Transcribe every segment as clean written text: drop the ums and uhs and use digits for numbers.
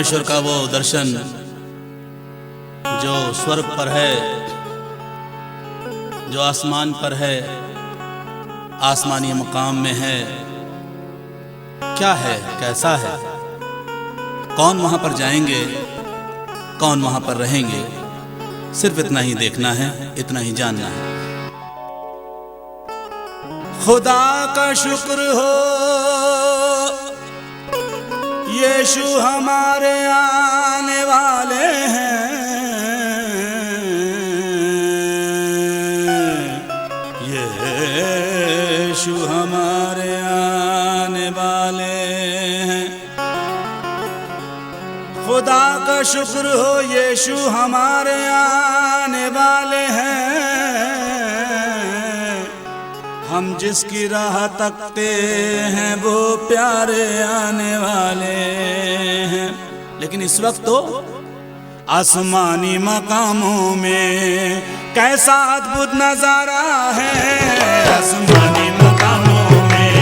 परमेश्वर का वो दर्शन जो स्वर्ग पर है, जो आसमान पर है, आसमानी मकाम में है। क्या है, कैसा है, कौन वहां पर जाएंगे, कौन वहां पर रहेंगे, सिर्फ इतना ही देखना है, इतना ही जानना है। खुदा का शुक्र हो यीशु हमारे आने वाले हैं। यीशु हमारे आने वाले हैं। खुदा का शुक्र हो यीशु हमारे आने वाले हैं। हम जिसकी राह तकते हैं वो प्यारे आने वाले हैं। लेकिन इस वक्त तो आसमानी मकामों में कैसा अद्भुत नजारा है। आसमानी मकामों में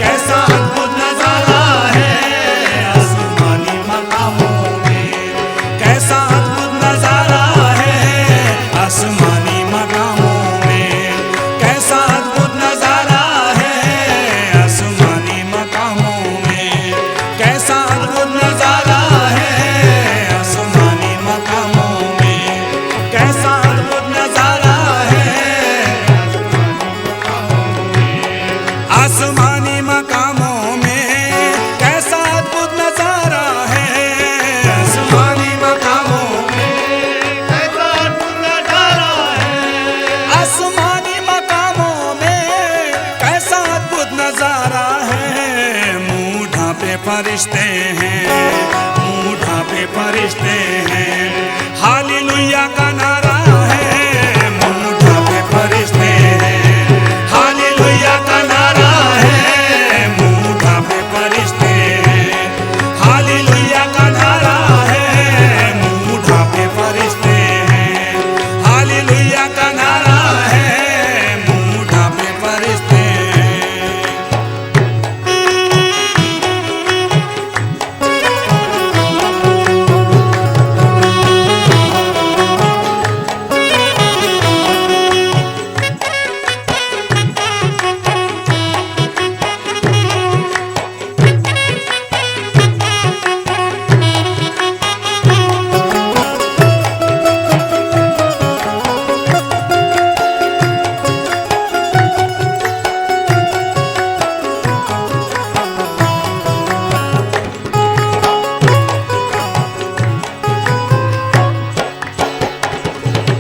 कैसा अद्भुत नजारा है। आसमानी मकामों में कैसा अद्भुत नजारा है। आसमानी मकामों में कैसा अद्भुत नजारा है। आसमानी मकामों में कैसा अद्भुत नजारा है। आसमानी मकामों में कैसा अद्भुत नजारा है। आसमानी मकामों में कैसा अद्भुत नजारा है। आसमानी मकामों में कैसा अद्भुत नजारा है। आसमानी मकामों में कैसा अद्भुत नजारा है। मुँह ढांपे फरिश्ते हैं, मुँह ढांपे फरिश्ते हैं। हालेलुया का नारा है। मुँह ढांपे फरिश्ते हैं। हालेलुया का नारा है। मुँह ढांपे फरिश्ते हैं। हालेलुया का नारा है। मुँह ढांपे फरिश्ते हैं। हालेलुया का नारा है। मुँह ढांपे फरिश्ते हैं।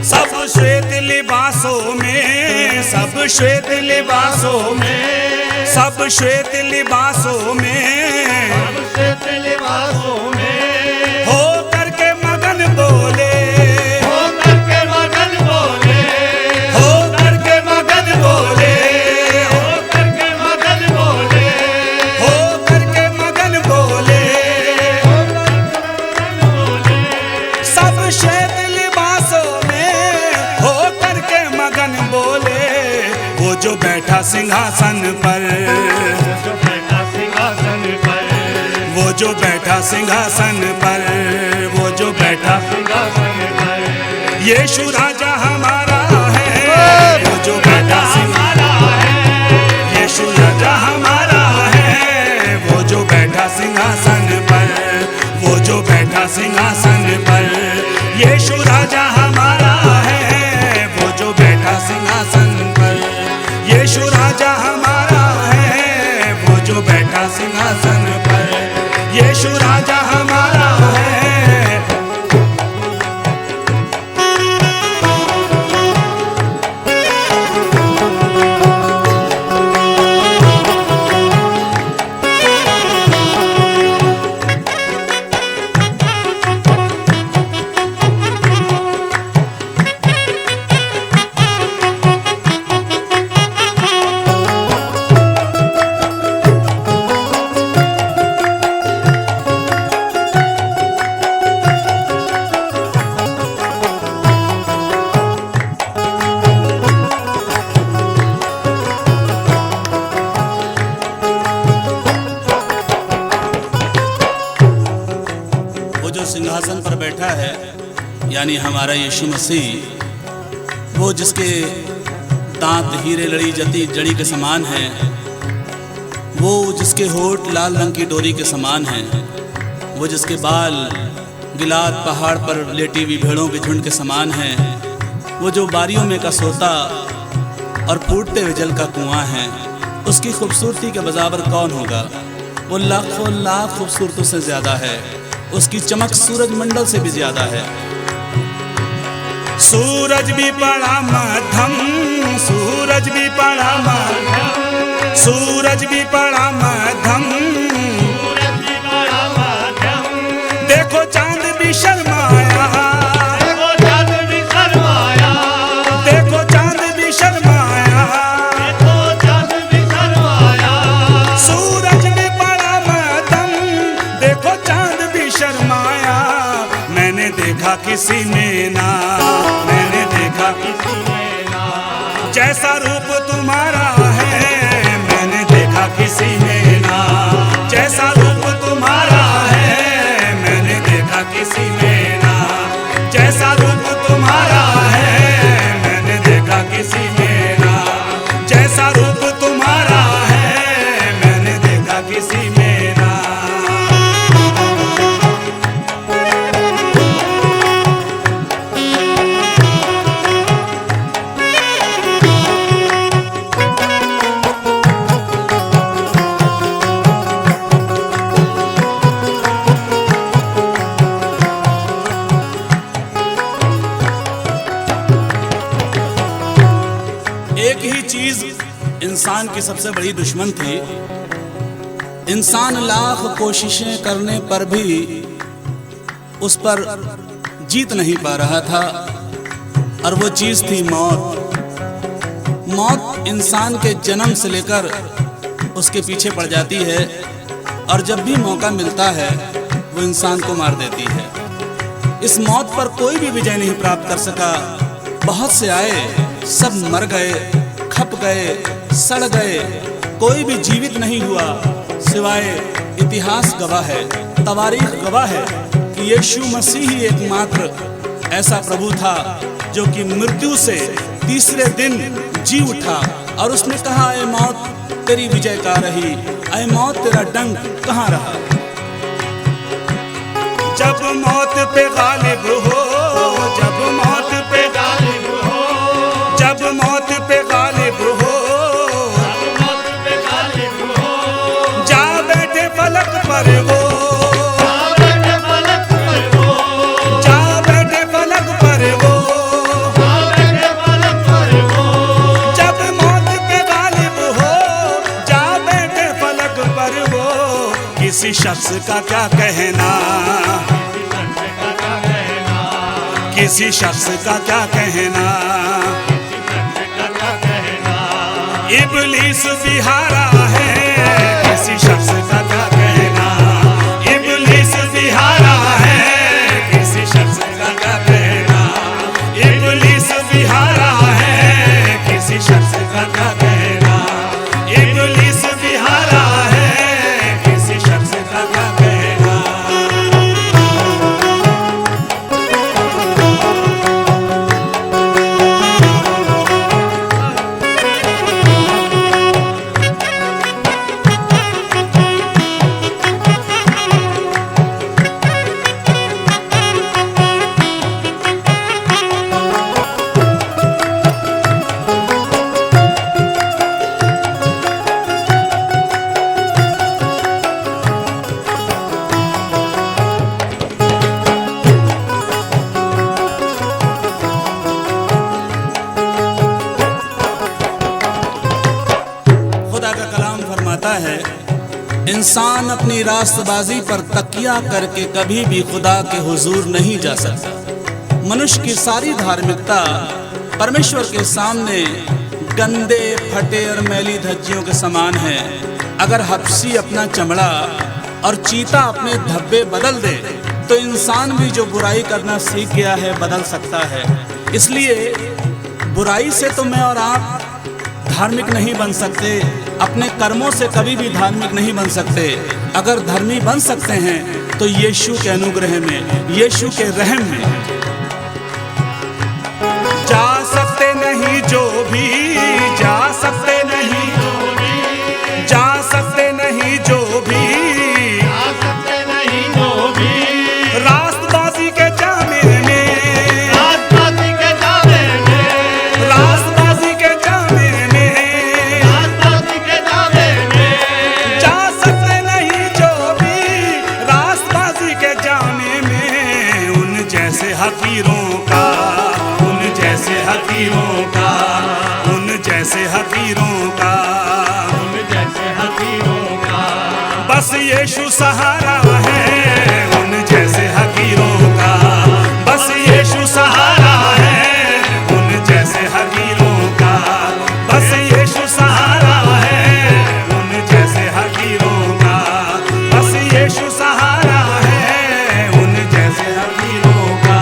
सब श्वेत लिबासों में, सब श्वेत लिबासों में, सब श्वेत लिबासों में, सब श्वेत लिबासों में हो करके मगन बोले, हो करके मगन बोले, हो करके मगन बोले, हो करके मगन बोले, हो करके मगन बोले। सब श्वेत लिबासों में हो करके मगन बोले। वो जो बैठा सिंहासन पर, जो बैठा सिंहासन पर, वो जो बैठा सिंहासन पर, वो जो बैठा सिंहासन पर, यीशु राजा हमारा है। वो जो बैठा सिंहासन है, यीशु राजा हमारा है। वो जो बैठा सिंहासन पर, वो जो बैठा सिंहासन पर, यीशु राजा हमारा है। वो जो बैठा सिंहासन पर, यीशु राजा हमारा है। वो जो बैठा सिंहासन पर, यीशु राजा हमारा है। यानी हमारा यीशु मसीह, वो जिसके दांत हीरे लड़ी जती जड़ी के समान हैं, वो जिसके होठ लाल रंग की डोरी के समान हैं, वो जिसके बाल गिलाद पहाड़ पर लेटी हुई भेड़ों के झुंड के समान हैं, वो जो बारियों में का सोता और फूटते हुए जल का कुआं है, उसकी खूबसूरती के बराबर कौन होगा? वो लाखों लाख खूबसूरतों से ज़्यादा है, उसकी चमक सूरज मंडल से भी ज़्यादा है। सूरज भी पड़ा मध्यम, सूरज भी पड़ा मध्यम, सूरज भी पड़ा मध्यम, सूरज भी पड़ा मध्यम, देखो चांद भी शर्माया, देखो चाँद भी शर्माया, देखो चांद भी शर्माया, देखो चाँद भी शर्माया, सूरज भी पड़ा मध्यम, देखो चांद भी शर्माया। मैंने देखा किसी में ना, मैंने देखा किसी में ना, जैसा रूप तुम्हारा है, मैंने देखा किसी में ना, जैसा रूप तुम्हारा है, मैंने देखा किसी में ना, जैसा रूप तुम्हारा है, मैंने देखा किसी में ना, जैसा रूप तुम्हारा है, मैंने देखा किसी में ना। एक ही चीज इंसान की सबसे बड़ी दुश्मन थी। इंसान लाख कोशिशें करने पर भी उस पर जीत नहीं पा रहा था, और वो चीज थी मौत। मौत इंसान के जन्म से लेकर उसके पीछे पड़ जाती है, और जब भी मौका मिलता है वो इंसान को मार देती है। इस मौत पर कोई भी विजय नहीं प्राप्त कर सका। बहुत से आए, सब मर गए, खप गए, सड़ गए, कोई भी जीवित नहीं हुआ, सिवाय इतिहास गवाह है, तवारीख गवाह है कि यीशु मसीह ही एकमात्र ऐसा प्रभु था जो कि मृत्यु से तीसरे दिन जी उठा, और उसने कहा, ऐ मौत तेरी विजय कहाँ रही, ऐ मौत तेरा डंक कहाँ रहा। जब मौत पे गालिब हो, जब मौत पे गालिब हो, जब मौत पे गालिब हो, जब मौत पे गालिब हो, जा बैठे फलक पर वो, जा बैठे फलक पर वो, जा बैठे फलक पर वो, जा बैठे फलक पर वो, जब मौत पे गालिब हो, जा बैठे फलक पर वो। किसी शख्स का क्या कहना, किसी शख्स का क्या कहना, इब्लीस भी हारा है, किसी शख्स का क्या कहना, इब्लीस भी हारा है, किसी शख्स का क्या कहना, इब्लीस भी हारा है, किसी शख्स का क्या कहना, इब्लीस भी हारा है, किसी शख्स का क्या कहना। इंसान अपनी रास्तबाजी पर तकिया करके कभी भी खुदा के हुजूर नहीं जा सकता। मनुष्य की सारी धार्मिकता परमेश्वर के सामने गंदे, फटे और मैली धज्जियों के समान है। अगर हबशी अपना चमड़ा और चीता अपने धब्बे बदल दे तो इंसान भी जो बुराई करना सीख गया है बदल सकता है। इसलिए बुराई से तो मैं और आप धार्मिक नहीं बन सकते, अपने कर्मों से कभी भी धार्मिक नहीं बन सकते। अगर धर्मी बन सकते हैं तो यीशु के अनुग्रह में, यीशु के रहम में। भी जा सकते नहीं, जा सकते नहीं जो भी, आ सकते नहीं जो भी, रास्तबाजी के जामे में, रास्तबाजी के जामे में, रास्तबाजी के जामे में, रास्तबाजी के जामे में, जा सकते नहीं जो भी, रास्तबाजी के जामे में। उन जैसे हकीरों का, उन जैसे हकीरों का, उन जैसे हकीरों का, उन जैसे हकीरों का, बस यीशु सहारा है। उन जैसे हकीरों का, बस यीशु सहारा है। उन जैसे हकीरों का, बस यीशु सहारा है। उन जैसे हकीरों का, बस यीशु सहारा है। उन जैसे हकीरों का।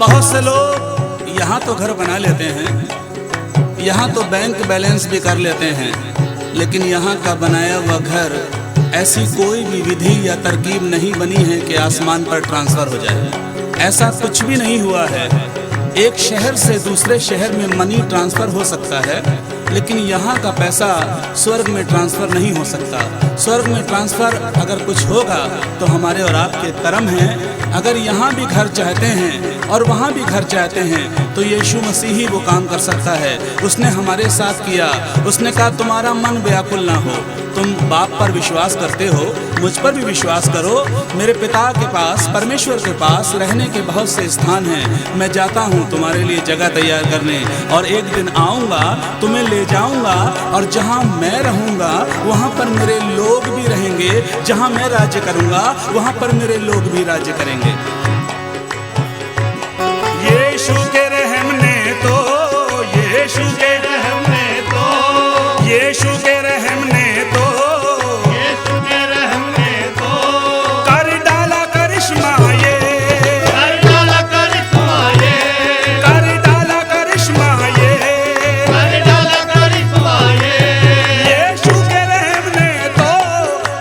बहुत से लोग यहाँ तो घर बना लेते हैं, यहाँ तो बैंक बैलेंस भी कर लेते हैं, लेकिन यहाँ का बनाया हुआ घर ऐसी कोई भी विधि या तरकीब नहीं बनी है कि आसमान पर ट्रांसफ़र हो जाए। ऐसा कुछ भी नहीं हुआ है। एक शहर से दूसरे शहर में मनी ट्रांसफ़र हो सकता है, लेकिन यहाँ का पैसा स्वर्ग में ट्रांसफ़र नहीं हो सकता। स्वर्ग में ट्रांसफ़र अगर कुछ होगा तो हमारे और आपके कर्म हैं। अगर यहाँ भी घर चाहते हैं और वहाँ भी घर चाहते हैं तो यीशु मसीह ही वो काम कर सकता है। उसने हमारे साथ किया। उसने कहा तुम्हारा मन व्याकुल ना हो, तुम बाप पर विश्वास करते हो, मुझ पर भी विश्वास करो। मेरे पिता के पास, परमेश्वर के पास रहने के बहुत से स्थान हैं। मैं जाता हूँ तुम्हारे लिए जगह तैयार करने, और एक दिन आऊँगा, तुम्हें ले जाऊँगा, और जहाँ मैं रहूँगा वहाँ पर मेरे लोग भी रहेंगे। जहाँ मैं राज्य करूँगा वहाँ पर मेरे लोग भी राज्य करेंगे। यीशु के रहम ने तो, यीशु के रहम ने तो, यीशु के रहम ने तो, यीशु के रहम ने तो, कर डाला करिश्मा ये, कर डाला करिश्मा ये, कर डाला करिश्मा ये, कर डाला करिश्मा ये, यीशु के रहम ने तो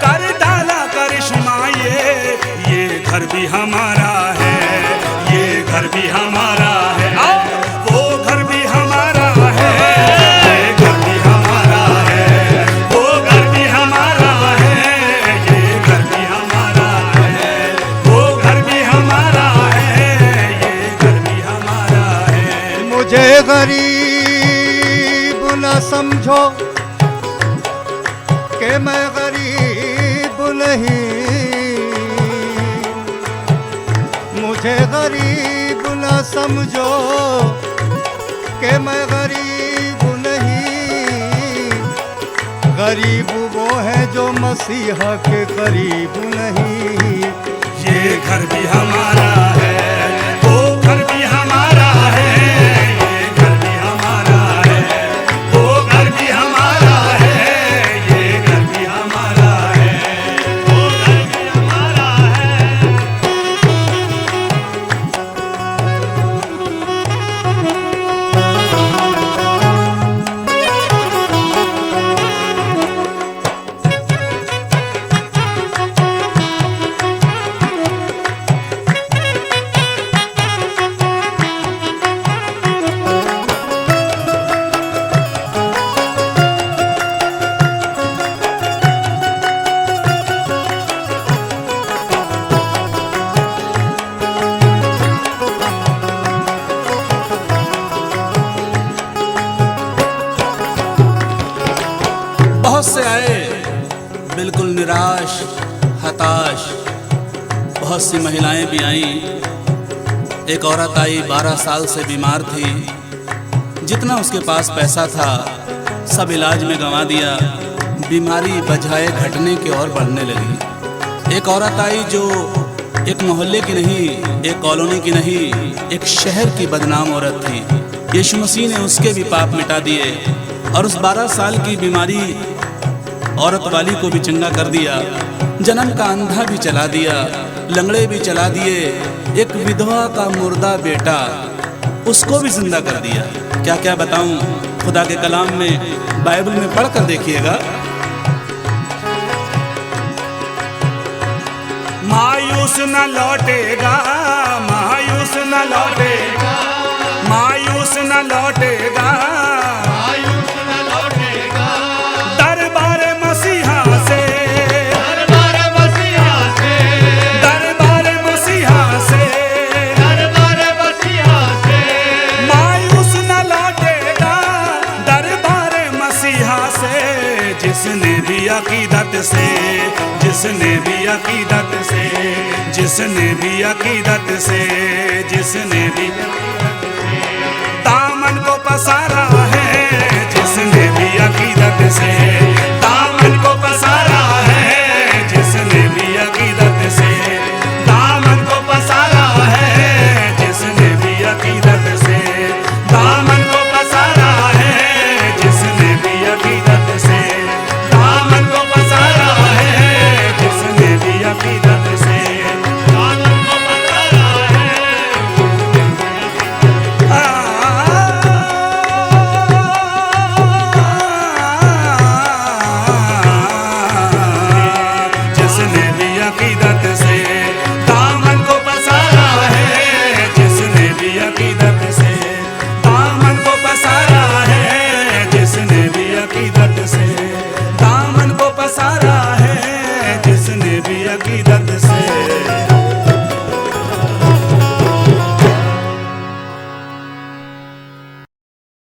कर डाला करिश्मा ये घर भी हमारा है, ये घर भी हमारा है। आओ, वो घर भी हमारा है, ये घर भी हमारा है, वो घर भी हमारा है, ये घर भी हमारा है, वो घर भी हमारा है, ये घर भी हमारा है। मुझे गरीब न समझो कि मैं गरीब नहीं, मुझे गरीब न समझो कि मैं गरीब नहीं। गरीब वो है जो मसीहा के करीब नहीं। ये घर भी हमारा है, वो घर भी हमारा है, ये घर भी हमारा है, वो घर भी हमारा है, ये घर भी हमारा है, वो घर भी हमारा है। बहुत से आए बिल्कुल निराश, हताश। बहुत सी महिलाएं भी आईं। एक औरत आई 12 साल से बीमार थी। जितना उसके पास पैसा था सब इलाज में गंवा दिया। बीमारी बजाय घटने की ओर बढ़ने लगी। एक औरत आई जो एक मोहल्ले की नहीं, एक कॉलोनी की नहीं, एक शहर की बदनाम औरत थी। यीशु मसीह ने उसके भी पाप मिटा दिए और उस 12 साल की बीमारी औरत वाली को भी चंगा कर दिया। जन्म का अंधा भी चला दिया, लंगड़े भी चला दिए, एक विधवा का मुर्दा बेटा उसको भी जिंदा कर दिया। क्या क्या बताऊं, खुदा के कलाम में, बाइबल में पढ़ कर देखिएगा। मायूस न लौटेगा, मायूस न लौटेगा, मायूस न लौटेगा, आयुष न लौटेगा, दरबार मसीहा से, दरबार मसीहा से, दरबार मसीहा से, दरबार मसीहा से, मायूस न लौटेगा, दरबार मसीहा से। जिसने भी अकीदत से, जिसने भी अकीदत से, जिसने भी अकीदत से, जिसने भी दामन को पसारा है, जिसने भी अकीदत से।